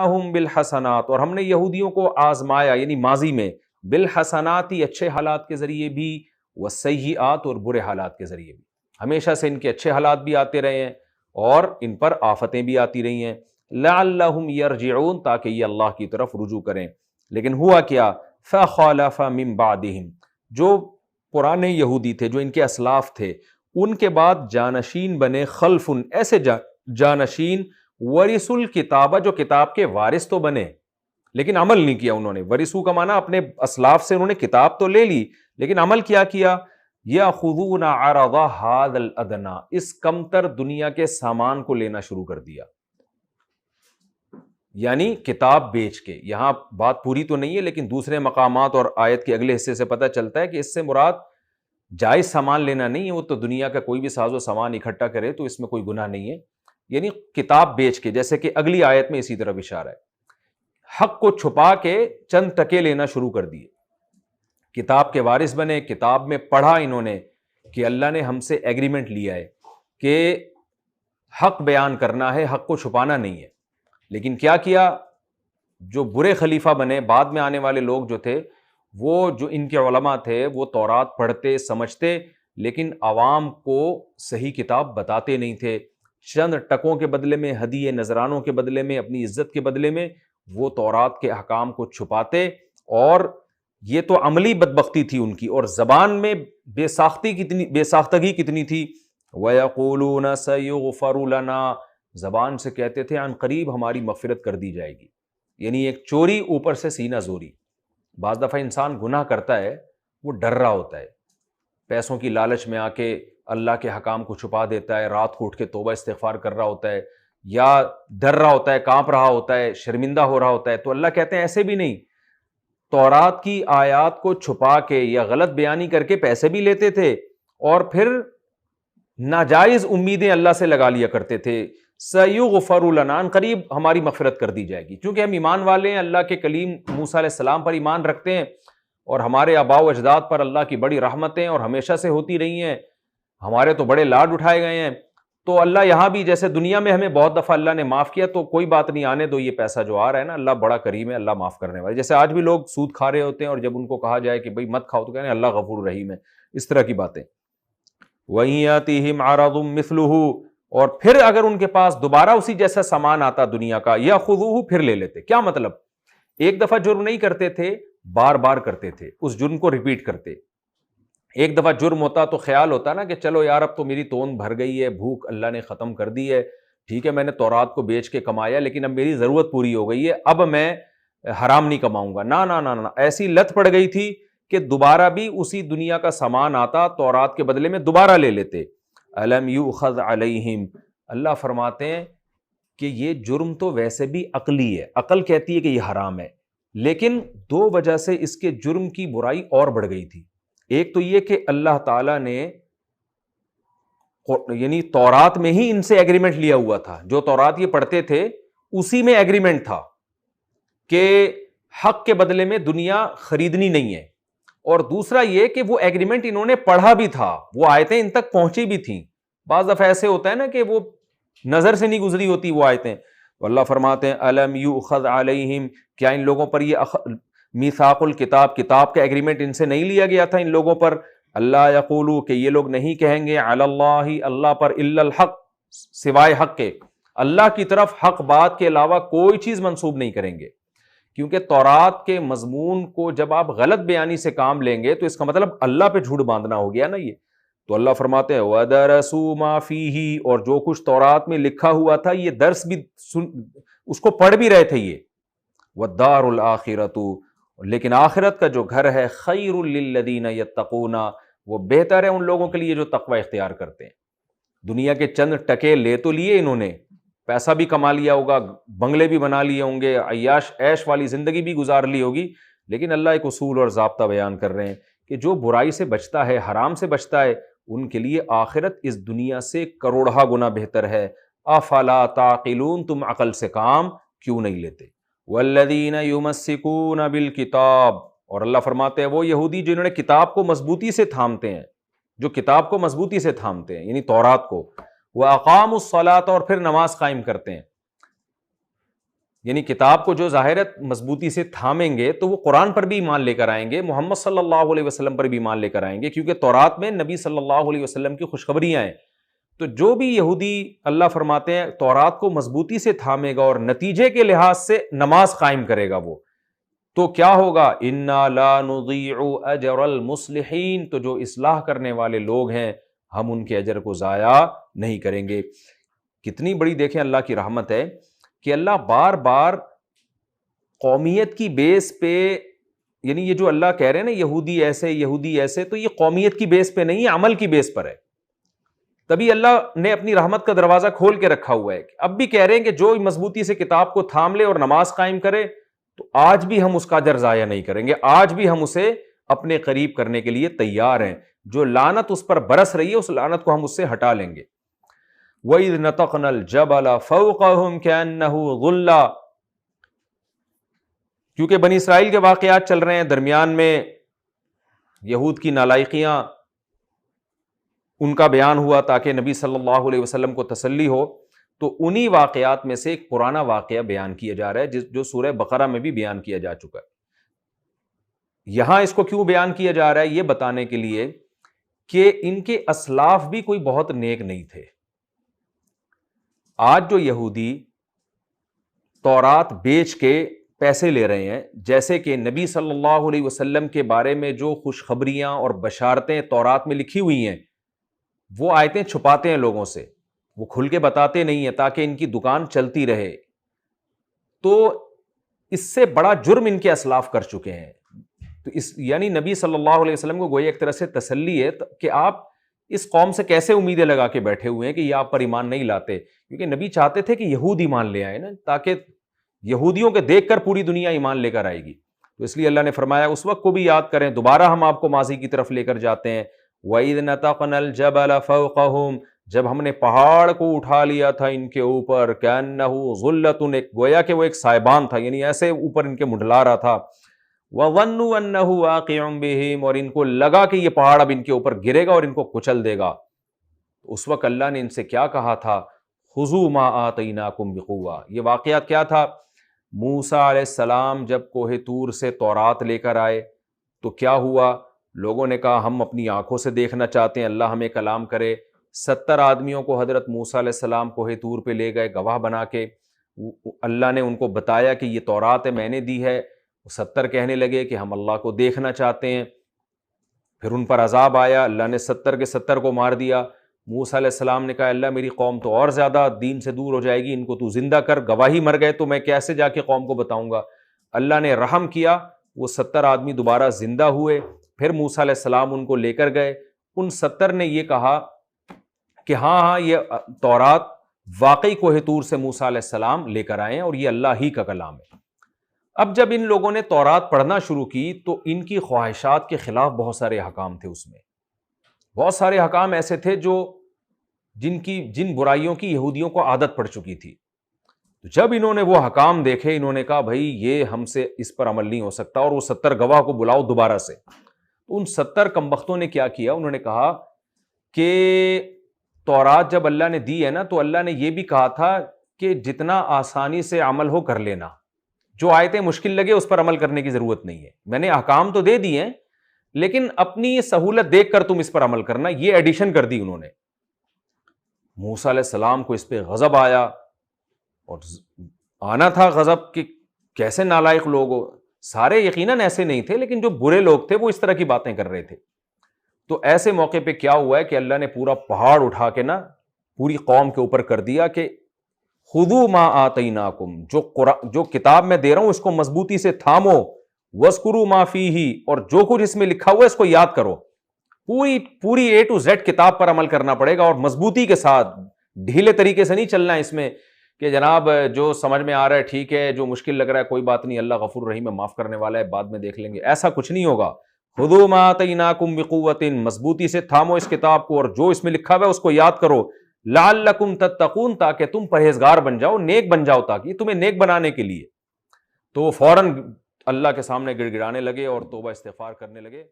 ہم بالحسنات، اور ہم نے یہودیوں کو آزمایا یعنی ماضی میں، بالحسنات اچھے حالات کے ذریعے بھی، والسیئات اور برے حالات کے ذریعے بھی، ہمیشہ سے ان کے اچھے حالات بھی آتے رہے ہیں اور ان پر آفتیں بھی آتی رہی ہیں، لعلہم یرجعون تاکہ یہ اللہ کی طرف رجوع کریں۔ لیکن ہوا کیا، فخلف من بعدہم، جو پرانے یہودی تھے، جو ان کے اسلاف تھے، ان کے بعد جانشین بنے، خلف ایسے جانشین، ورثوا الکتابہ جو کتاب کے وارث تو بنے لیکن عمل نہیں کیا انہوں نے، ورثو کا معنی اپنے اسلاف سے انہوں نے کتاب تو لے لی لیکن عمل کیا کیا، یاخذون عرض ھذا الادنی، اس کمتر دنیا کے سامان کو لینا شروع کر دیا، یعنی کتاب بیچ کے۔ یہاں بات پوری تو نہیں ہے لیکن دوسرے مقامات اور آیت کے اگلے حصے سے پتہ چلتا ہے کہ اس سے مراد جائز سامان لینا نہیں ہے، وہ تو دنیا کا کوئی بھی ساز و سامان اکٹھا کرے تو اس میں کوئی گناہ نہیں ہے، یعنی کتاب بیچ کے، جیسے کہ اگلی آیت میں اسی طرف اشارہ ہے، حق کو چھپا کے چند ٹکے لینا شروع کر دیے، کتاب کے وارث بنے، کتاب میں پڑھا انہوں نے کہ اللہ نے ہم سے ایگریمنٹ لیا ہے کہ حق بیان کرنا ہے، حق کو چھپانا نہیں ہے، لیکن کیا کیا، جو برے خلیفہ بنے، بعد میں آنے والے لوگ جو تھے، وہ جو ان کے علماء تھے وہ تورات پڑھتے سمجھتے لیکن عوام کو صحیح کتاب بتاتے نہیں تھے، چند ٹکوں کے بدلے میں، ہدیے نذرانوں کے بدلے میں، اپنی عزت کے بدلے میں وہ تورات کے احکام کو چھپاتے، اور یہ تو عملی بدبختی تھی ان کی، اور زبان میں بے ساختگی کتنی تھی، وَيَقُولُونَ سَيُغْفَرُ لَنَا، زبان سے کہتے تھے عن قریب ہماری مغفرت کر دی جائے گی، یعنی ایک چوری اوپر سے سینہ زوری۔ بعض دفعہ انسان گناہ کرتا ہے وہ ڈر رہا ہوتا ہے، پیسوں کی لالچ میں آ کے اللہ کے حکام کو چھپا دیتا ہے، رات کو اٹھ کے توبہ استغفار کر رہا ہوتا ہے، یا ڈر رہا ہوتا ہے، کانپ رہا ہوتا ہے، شرمندہ ہو رہا ہوتا ہے، تو اللہ کہتے ہیں ایسے بھی نہیں، تورات کی آیات کو چھپا کے یا غلط بیانی کر کے پیسے بھی لیتے تھے اور پھر ناجائز امیدیں اللہ سے لگا لیا کرتے تھے، سَيُغْفَرُ لَنَا، ان قریب ہماری مغفرت کر دی جائے گی، چونکہ ہم ایمان والے ہیں، اللہ کے کلیم موسیٰ علیہ السلام پر ایمان رکھتے ہیں، اور ہمارے آباء و اجداد پر اللہ کی بڑی رحمتیں اور ہمیشہ سے ہوتی رہی ہیں، ہمارے تو بڑے لاڈ اٹھائے گئے ہیں، تو اللہ یہاں بھی جیسے دنیا میں ہمیں بہت دفعہ اللہ نے معاف کیا، تو کوئی بات نہیں، آنے دو، یہ پیسہ جو آ رہا ہے نا، اللہ بڑا کریم ہے، اللہ معاف کرنے والا، جیسے آج بھی لوگ سود کھا رہے ہوتے ہیں اور جب ان کو کہا جائے کہ بھئی مت کھاؤ تو کہتے ہیں اللہ غفور رحیم ہے، اس طرح کی باتیں۔ وَإِن يَأْتِهِمْ عَرَضٌ مِثْلُهُ، اور پھر اگر ان کے پاس دوبارہ اسی جیسا سامان آتا دنیا کا، يَأْخُذُوهُ، پھر لے لیتے۔ کیا مطلب، ایک دفعہ جرم نہیں کرتے تھے، بار بار کرتے تھے، اس جرم کو ریپیٹ کرتے، ایک دفعہ جرم ہوتا تو خیال ہوتا نا کہ چلو یار اب تو میری توند بھر گئی ہے، بھوک اللہ نے ختم کر دی ہے، ٹھیک ہے میں نے تورات کو بیچ کے کمایا لیکن اب میری ضرورت پوری ہو گئی ہے، اب میں حرام نہیں کماؤں گا، نہ نہ نہ، ایسی لت پڑ گئی تھی کہ دوبارہ بھی اسی دنیا کا سامان آتا، تورات کے بدلے میں دوبارہ لے لیتے۔ الم یؤخذ علیہم، اللہ فرماتے ہیں کہ یہ جرم تو ویسے بھی عقلی ہے، عقل کہتی ہے کہ یہ حرام ہے، لیکن دو وجہ سے اس کے جرم کی برائی اور بڑھ گئی تھی۔ ایک تو یہ کہ اللہ تعالیٰ نے یعنی تورات میں ہی ان سے ایگریمنٹ لیا ہوا تھا، جو تورات یہ پڑھتے تھے اسی میں ایگریمنٹ تھا کہ حق کے بدلے میں دنیا خریدنی نہیں ہے، اور دوسرا یہ کہ وہ ایگریمنٹ انہوں نے پڑھا بھی تھا، وہ آیتیں ان تک پہنچی بھی تھیں، بعض دفعہ ایسے ہوتا ہے نا کہ وہ نظر سے نہیں گزری ہوتی وہ آیتیں، تو اللہ فرماتے ہیں الم یؤخذ علیہم، کیا ان لوگوں پر یہ میثاق الکتاب، کتاب کا ایگریمنٹ ان سے نہیں لیا گیا تھا ان لوگوں پر، اللہ یقولو، کہ یہ لوگ نہیں کہیں گے، علی اللہ، اللہ پر، الا الحق، سوائے حق کے، اللہ کی طرف حق بات کے علاوہ کوئی چیز منسوب نہیں کریں گے، کیونکہ تورات کے مضمون کو جب آپ غلط بیانی سے کام لیں گے تو اس کا مطلب اللہ پہ جھوٹ باندھنا ہو گیا نا یہ، تو اللہ فرماتے ہیں وَدَرَسُوا مَا فِيهِ، اور جو کچھ تورات میں لکھا ہوا تھا یہ درس بھی اس کو پڑھ بھی رہے تھے یہ، وَالدَّارُ الْآخِرَةُ، لیکن آخرت کا جو گھر ہے، خَيْرٌ لِّلَّذِينَ يَتَّقُونَ، وہ بہتر ہے ان لوگوں کے لیے جو تقوی اختیار کرتے ہیں۔ دنیا کے چند ٹکے لے تو لیے انہوں نے، پیسہ بھی کما لیا ہوگا، بنگلے بھی بنا لیے ہوں گے، عیش والی زندگی بھی گزار لی ہوگی، لیکن اللہ ایک اصول اور ضابطہ بیان کر رہے ہیں کہ جو برائی سے بچتا ہے، حرام سے بچتا ہے، ان کے لیے آخرت اس دنیا سے کروڑہ گنا بہتر ہے۔ افلا تعقلون، تم عقل سے کام کیوں نہیں لیتے؟ والذین یمسکون بالکتاب، اور اللہ فرماتے ہیں وہ یہودی جنہوں نے کتاب کو مضبوطی سے تھامتے ہیں، جو کتاب کو مضبوطی سے تھامتے ہیں یعنی تورات کو، وَأَقَامُوا الصَّلَاةَ، اور پھر نماز قائم کرتے ہیں۔ یعنی کتاب کو جو ظاہر ہے مضبوطی سے تھامیں گے تو وہ قرآن پر بھی ایمان لے کر آئیں گے، محمد صلی اللہ علیہ وسلم پر بھی ایمان لے کر آئیں گے، کیونکہ تورات میں نبی صلی اللہ علیہ وسلم کی خوشخبریاں ہیں۔ تو جو بھی یہودی، اللہ فرماتے ہیں، تورات کو مضبوطی سے تھامے گا اور نتیجے کے لحاظ سے نماز قائم کرے گا، وہ تو کیا ہوگا؟ انا لا نضیع اجر المصلحین، تو جو اصلاح کرنے والے لوگ ہیں ہم ان کے اجر کو ضائع نہیں کریں گے۔ کتنی بڑی دیکھیں اللہ کی رحمت ہے کہ اللہ بار بار قومیت کی بیس پہ، یعنی یہ جو اللہ کہہ رہے ہیں نا یہودی ایسے یہودی ایسے، تو یہ قومیت کی بیس پہ نہیں ہے، عمل کی بیس پر ہے۔ تبھی اللہ نے اپنی رحمت کا دروازہ کھول کے رکھا ہوا ہے۔ اب بھی کہہ رہے ہیں کہ جو مضبوطی سے کتاب کو تھام لے اور نماز قائم کرے تو آج بھی ہم اس کا اجر ضائع نہیں کریں گے، آج بھی ہم اسے اپنے قریب کرنے کے لیے تیار ہیں۔ جو لعنت اس پر برس رہی ہے اس لعنت کو ہم اس سے ہٹا لیں گے۔ وَإِذْ نَتَقْنَا الْجَبَلَ فَوْقَهُمْ كَأَنَّهُ ظُلَّةٌ، کیونکہ بنی اسرائیل کے واقعات چل رہے ہیں، درمیان میں یہود کی نالائقیاں ان کا بیان ہوا تاکہ نبی صلی اللہ علیہ وسلم کو تسلی ہو، تو انہی واقعات میں سے ایک پرانا واقعہ بیان کیا جا رہا ہے جو سورہ بقرہ میں بھی بیان کیا جا چکا ہے۔ یہاں اس کو کیوں بیان کیا جا رہا ہے؟ یہ بتانے کے لیے کہ ان کے اسلاف بھی کوئی بہت نیک نہیں تھے۔ آج جو یہودی تورات بیچ کے پیسے لے رہے ہیں، جیسے کہ نبی صلی اللہ علیہ وسلم کے بارے میں جو خوشخبریاں اور بشارتیں تورات میں لکھی ہوئی ہیں، وہ آیتیں چھپاتے ہیں لوگوں سے، وہ کھل کے بتاتے نہیں ہیں تاکہ ان کی دکان چلتی رہے۔ تو اس سے بڑا جرم ان کے اسلاف کر چکے ہیں۔ تو یعنی نبی صلی اللہ علیہ وسلم کو گویا ایک طرح سے تسلی ہے کہ آپ اس قوم سے کیسے امیدیں لگا کے بیٹھے ہوئے ہیں کہ یہ آپ پر ایمان نہیں لاتے، کیونکہ نبی چاہتے تھے کہ یہود ایمان لے آئے نا، تاکہ یہودیوں کے دیکھ کر پوری دنیا ایمان لے کر آئے گی۔ تو اس لیے اللہ نے فرمایا اس وقت کو بھی یاد کریں، دوبارہ ہم آپ کو ماضی کی طرف لے کر جاتے ہیں۔ وَإِذْ نَتَقْنَا الْجَبَلَ فَوْقَهُمْ، جب ہم نے پہاڑ کو اٹھا لیا تھا ان کے اوپر، كَأَنَّهُ ظُلَّةٌ، ایک گویا کہ وہ ایک سائبان تھا، یعنی ایسے اوپر ان کے منڈلا رہا تھا۔ وَظَنُّوا أَنَّهُ وَاقِعٌ بِهِمْ، اور ان کو لگا کہ یہ پہاڑ اب ان کے اوپر گرے گا اور ان کو کچل دے گا۔ اس وقت اللہ نے ان سے کیا کہا تھا؟ خُذُوا مَا آتَيْنَاكُمْ بِقُوَّةٍ۔ یہ واقعات کیا تھا؟ موسیٰ علیہ السلام جب کوہ طور سے تورات لے کر آئے تو کیا ہوا؟ لوگوں نے کہا ہم اپنی آنکھوں سے دیکھنا چاہتے ہیں، اللہ ہمیں کلام کرے۔ 70 آدمیوں کو حضرت موسیٰ علیہ السلام کوہ طور پہ لے گئے گواہ بنا کے، اللہ نے ان کو بتایا کہ یہ تورات ہے میں نے دی ہے۔ 70 کہنے لگے کہ ہم اللہ کو دیکھنا چاہتے ہیں۔ پھر ان پر عذاب آیا، اللہ نے 70 کے 70 کو مار دیا۔ موسیٰ علیہ السلام نے کہا اللہ میری قوم تو اور زیادہ دین سے دور ہو جائے گی، ان کو تو زندہ کر، گواہی مر گئے تو میں کیسے جا کے قوم کو بتاؤں گا۔ اللہ نے رحم کیا، وہ 70 آدمی دوبارہ زندہ ہوئے۔ پھر موسیٰ علیہ السلام ان کو لے کر گئے۔ ان 70 نے یہ کہا کہ ہاں یہ تورات واقعی کوہ طور سے موسیٰ علیہ السلام لے کر آئے ہیں اور یہ اللہ ہی کا کلام ہے۔ اب جب ان لوگوں نے تورات پڑھنا شروع کی تو ان کی خواہشات کے خلاف بہت سارے احکام تھے، اس میں بہت سارے احکام ایسے تھے جن برائیوں کی یہودیوں کو عادت پڑ چکی تھی۔ تو جب انہوں نے وہ احکام دیکھے، انہوں نے کہا بھائی یہ ہم سے اس پر عمل نہیں ہو سکتا، اور وہ 70 گواہ کو بلاؤ دوبارہ سے۔ تو ان 70 کمبختوں نے کیا کیا؟ انہوں نے کہا کہ تورات جب اللہ نے دی ہے نا تو اللہ نے یہ بھی کہا تھا کہ جتنا آسانی سے عمل ہو کر لینا، جو آیتیں مشکل لگے اس پر عمل کرنے کی ضرورت نہیں ہے، میں نے احکام تو دے دیے ہیں لیکن اپنی سہولت دیکھ کر تم اس پر عمل کرنا، یہ ایڈیشن کر دی انہوں نے۔ موسیٰ علیہ السلام کو اس پہ غضب آیا، اور آنا تھا غضب کہ کیسے نالائق لوگ ہو۔ سارے یقیناً ایسے نہیں تھے لیکن جو برے لوگ تھے وہ اس طرح کی باتیں کر رہے تھے۔ تو ایسے موقع پہ کیا ہوا ہے کہ اللہ نے پورا پہاڑ اٹھا کے نا پوری قوم کے اوپر کر دیا کہ خُذُوا مَا آتَيْنَاكُمْ، جو کتاب میں دے رہا ہوں اس کو مضبوطی سے تھامو، وَاذْكُرُوا مَا فِيهِ، اور جو کچھ اس میں لکھا ہوا ہے اس کو یاد کرو۔ پوری A to Z کتاب پر عمل کرنا پڑے گا، اور مضبوطی کے ساتھ، ڈھیلے طریقے سے نہیں چلنا ہے اس میں کہ جناب جو سمجھ میں آ رہا ہے ٹھیک ہے، جو مشکل لگ رہا ہے کوئی بات نہیں، اللہ غفور رحیم ہے، معاف کرنے والا ہے، بعد میں دیکھ لیں گے، ایسا کچھ نہیں ہوگا۔ خُذُوا مَا آتَيْنَاكُمْ بِقُوَّةٍ، مضبوطی سے تھامو اس کتاب کو اور جو اس میں لکھا ہوا ہے اس کو یاد کرو، لَعَلَّكُمْ تَتَّقُونَ، تاکہ تم پرہیزگار بن جاؤ، نیک بن جاؤ، تاکہ تمہیں نیک بنانے کے لیے۔ تو وہ فوراً اللہ کے سامنے گڑ گڑانے لگے اور توبہ استغفار کرنے لگے۔